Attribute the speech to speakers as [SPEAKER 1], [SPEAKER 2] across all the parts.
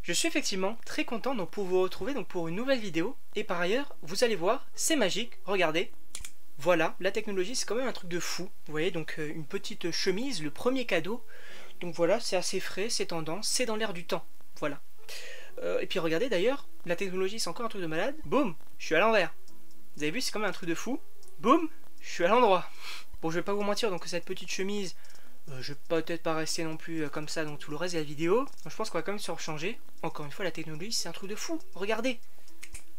[SPEAKER 1] Je suis effectivement très content donc pour vous retrouver donc pour une nouvelle vidéo. Et par ailleurs, vous allez voir, c'est magique, regardez. Voilà, la technologie c'est quand même un truc de fou. Vous voyez donc une petite chemise, le premier cadeau. Donc voilà, c'est assez frais, c'est tendance, c'est dans l'air du temps. Voilà. Et puis regardez d'ailleurs, la technologie c'est encore un truc de malade. Boum, je suis à l'envers. Vous avez vu, c'est quand même un truc de fou. Boum, je suis à l'endroit. Bon, je vais pas vous mentir, donc cette petite chemise, je vais peut-être pas rester non plus comme ça donc tout le reste de la vidéo. Donc, je pense qu'on va quand même se rechanger. Encore une fois, la technologie c'est un truc de fou. Regardez.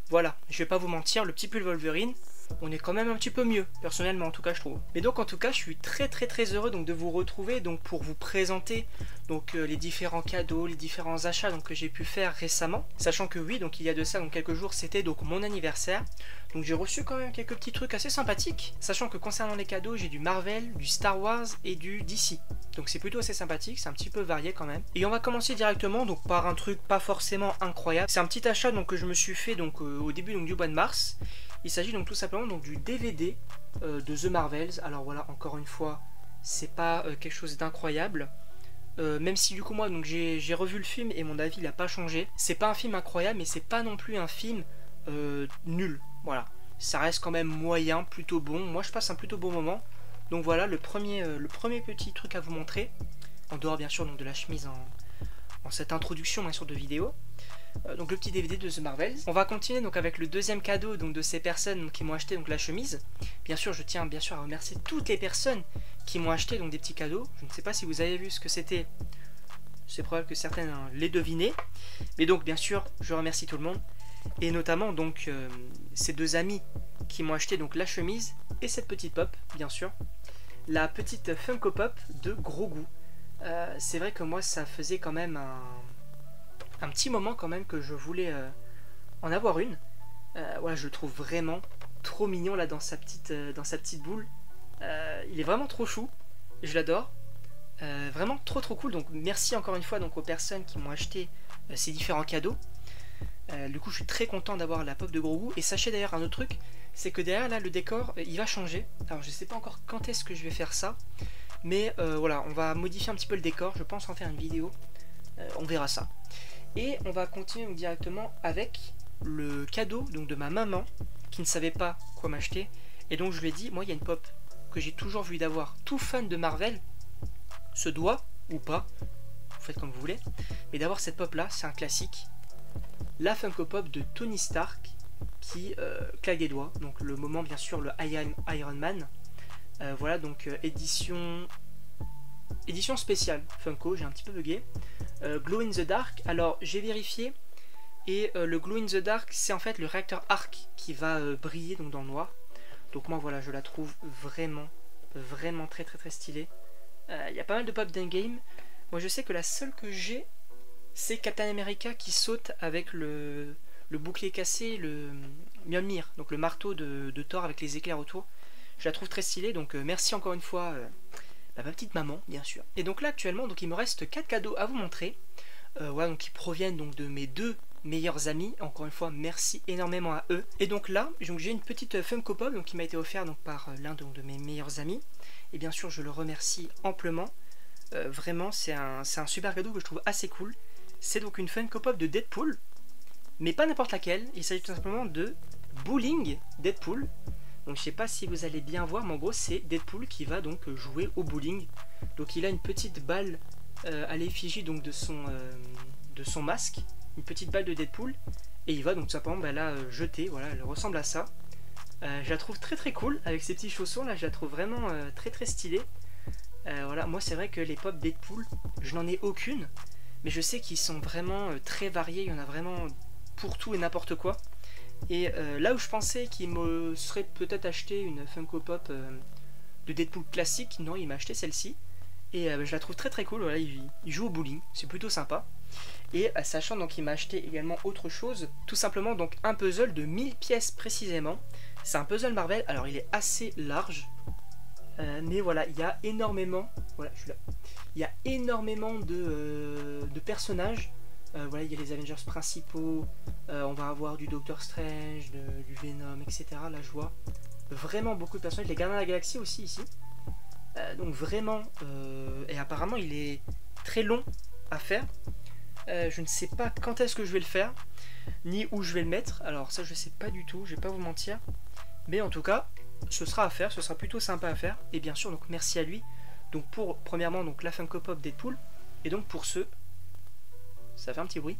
[SPEAKER 1] Voilà, je vais pas vous mentir, le petit pull Wolverine, on est quand même un petit peu mieux, personnellement en tout cas je trouve. Mais donc en tout cas je suis très heureux donc de vous retrouver donc pour vous présenter donc les différents cadeaux, les différents achats donc que j'ai pu faire récemment. Sachant que oui, donc il y a de ça donc quelques jours c'était donc mon anniversaire. Donc j'ai reçu quand même quelques petits trucs assez sympathiques. Sachant que concernant les cadeaux, j'ai du Marvel, du Star Wars et du DC. Donc c'est plutôt assez sympathique, c'est un petit peu varié quand même. Et on va commencer directement donc par un truc pas forcément incroyable. C'est un petit achat donc que je me suis fait donc au début donc du mois de mars. Il s'agit donc tout simplement donc du DVD de The Marvels. Alors voilà, encore une fois, c'est pas quelque chose d'incroyable. Même si du coup moi donc j'ai revu le film et mon avis il a pas changé. C'est pas un film incroyable mais c'est pas non plus un film nul. Voilà, ça reste quand même moyen, plutôt bon. Moi je passe un plutôt bon moment. Donc voilà le premier petit truc à vous montrer. En dehors bien sûr donc de la chemise en cette introduction bien sûr de vidéo. Donc le petit DVD de The Marvels. On va continuer donc avec le deuxième cadeau donc de ces personnes donc, qui m'ont acheté donc la chemise. Bien sûr je tiens bien sûr à remercier toutes les personnes qui m'ont acheté donc des petits cadeaux. Je ne sais pas si vous avez vu ce que c'était. C'est probable que certaines les devinaient. Mais donc bien sûr je remercie tout le monde. Et notamment donc ces deux amis qui m'ont acheté donc la chemise et cette petite pop bien sûr. La petite Funko Pop de Grogu. C'est vrai que moi ça faisait quand même un petit moment quand même que je voulais en avoir une. Voilà, je le trouve vraiment trop mignon là dans sa petite boule. Il est vraiment trop chou, je l'adore. Vraiment trop cool. Donc merci encore une fois donc aux personnes qui m'ont acheté ces différents cadeaux. Du coup je suis très content d'avoir la pop de Grogu. Et sachez d'ailleurs un autre truc, c'est que derrière là le décor il va changer. Alors je sais pas encore quand est-ce que je vais faire ça, mais voilà, on va modifier un petit peu le décor. Je pense en faire une vidéo, on verra ça. Et on va continuer donc directement avec le cadeau donc de ma maman qui ne savait pas quoi m'acheter. Et donc je lui ai dit, moi il y a une pop que j'ai toujours voulu d'avoir. Tout fan de Marvel se doit, ou pas, vous faites comme vous voulez, mais d'avoir cette pop là, c'est un classique. La Funko Pop de Tony Stark qui claque des doigts. Donc le moment bien sûr le Iron Man. Voilà donc édition spéciale Funko, j'ai un petit peu bugué. Glow in the Dark, alors j'ai vérifié et le Glow in the Dark c'est en fait le réacteur arc qui va briller donc dans le noir. Donc moi voilà, je la trouve vraiment très stylée. Il y a pas mal de pop d'Endgame. Moi je sais que la seule que j'ai c'est Captain America qui saute avec le bouclier cassé, le Mjolnir, donc le marteau de Thor avec les éclairs autour. Je la trouve très stylée, donc merci encore une fois ma petite maman bien sûr. Et donc là actuellement donc il me reste 4 cadeaux à vous montrer. Voilà, donc qui proviennent donc de mes deux meilleurs amis. Encore une fois merci énormément à eux. Et donc là j'ai une petite Funko Pop donc, qui m'a été offerte donc, par l'un de mes meilleurs amis. Et bien sûr je le remercie amplement. Vraiment c'est un super cadeau que je trouve assez cool. C'est donc une Funko Pop de Deadpool, mais pas n'importe laquelle. Il s'agit tout simplement de Bowling Deadpool. Donc je sais pas si vous allez bien voir, mais en gros c'est Deadpool qui va donc jouer au bowling. Donc il a une petite balle à l'effigie donc de son masque, une petite balle de Deadpool, et il va donc tout simplement la jeter. Voilà, elle ressemble à ça. Je la trouve très cool avec ses petits chaussons là. Je la trouve vraiment très stylée. Voilà, moi c'est vrai que les pop Deadpool, je n'en ai aucune. Mais je sais qu'ils sont vraiment très variés, il y en a vraiment pour tout et n'importe quoi. Et là où je pensais qu'il me serait peut-être acheté une Funko Pop de Deadpool classique, non, il m'a acheté celle-ci. Et je la trouve très cool, voilà, il joue au bowling, c'est plutôt sympa. Et sachant donc qu'il m'a acheté également autre chose, tout simplement donc un puzzle de 1000 pièces précisément. C'est un puzzle Marvel, alors il est assez large. Mais voilà, il y a énormément, voilà, je suis là. Il y a énormément de personnages. Voilà, il y a les Avengers principaux. On va avoir du Doctor Strange, du Venom, etc. Là, je vois vraiment beaucoup de personnages. Les Gardiens de la Galaxie aussi ici. Donc vraiment, et apparemment, il est très long à faire. Je ne sais pas quand est-ce que je vais le faire, ni où je vais le mettre. Alors ça je sais pas du tout, je vais pas vous mentir. Mais en tout cas, ce sera à faire, ce sera plutôt sympa à faire. Et bien sûr, donc merci à lui. Donc pour, premièrement, donc la Funko Pop Deadpool. Et donc pour ce... Ça fait un petit bruit.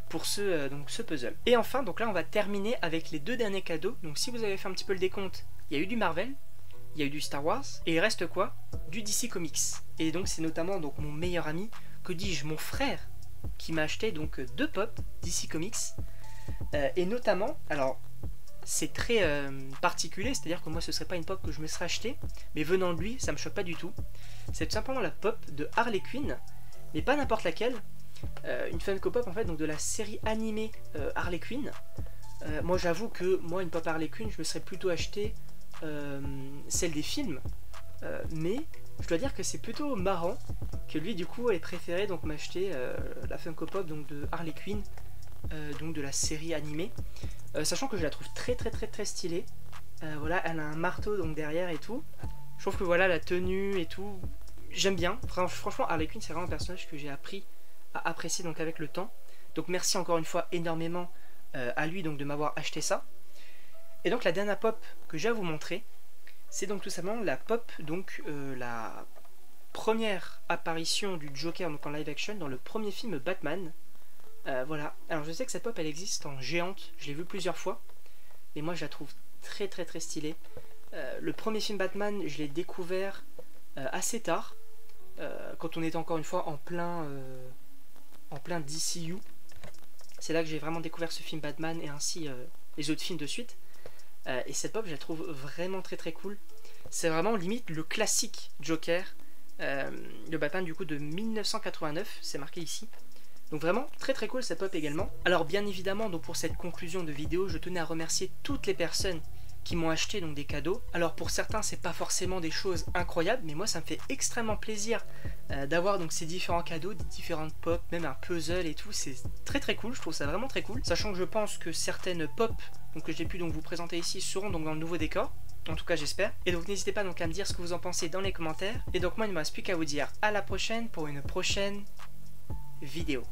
[SPEAKER 1] Pour donc ce puzzle. Et enfin, donc là on va terminer avec les 2 derniers cadeaux. Donc si vous avez fait un petit peu le décompte, il y a eu du Marvel, il y a eu du Star Wars, et il reste quoi? Du DC Comics. Et donc c'est notamment donc mon meilleur ami, que dis-je, mon frère, qui m'a acheté donc 2 pop DC Comics. Et notamment, alors c'est très particulier, c'est-à-dire que moi ce serait pas une pop que je me serais acheté, mais venant de lui, ça me choque pas du tout. C'est tout simplement la pop de Harley Quinn, mais pas n'importe laquelle. Une Funko Pop en fait, donc de la série animée Harley Quinn. Moi j'avoue que moi une pop Harley Quinn, je me serais plutôt acheté celle des films, mais je dois dire que c'est plutôt marrant que lui du coup ait préféré donc m'acheter la Funko Pop donc de Harley Quinn, donc de la série animée, sachant que je la trouve très stylée. Voilà, elle a un marteau donc derrière et tout. Je trouve que voilà la tenue et tout, j'aime bien. Franchement Harley Quinn c'est vraiment un personnage que j'ai appris à apprécier donc avec le temps. Donc merci encore une fois énormément à lui donc de m'avoir acheté ça. Et donc la dernière pop que j'ai à vous montrer, c'est donc tout simplement la pop, donc la première apparition du Joker donc en live action dans le premier film Batman. Voilà, alors je sais que cette pop elle existe en géante, je l'ai vue plusieurs fois, mais moi je la trouve très stylée. Le premier film Batman, je l'ai découvert assez tard, quand on était encore une fois en plein DCU. C'est là que j'ai vraiment découvert ce film Batman et ainsi les autres films de suite. Et cette pop je la trouve vraiment très cool. C'est vraiment limite le classique Joker, le Batman du coup de 1989, c'est marqué ici. Donc vraiment très cool cette pop également. Alors bien évidemment donc pour cette conclusion de vidéo, je tenais à remercier toutes les personnes qui m'ont acheté donc des cadeaux. Alors pour certains c'est pas forcément des choses incroyables, mais moi ça me fait extrêmement plaisir d'avoir donc ces différents cadeaux, des différentes pop, même un puzzle et tout. C'est très cool, je trouve ça vraiment très cool, sachant que je pense que certaines pop donc, que j'ai pu donc vous présenter ici seront donc dans le nouveau décor. En tout cas j'espère. Et donc n'hésitez pas donc à me dire ce que vous en pensez dans les commentaires. Et donc moi il ne me reste plus qu'à vous dire à la prochaine pour une prochaine vidéo.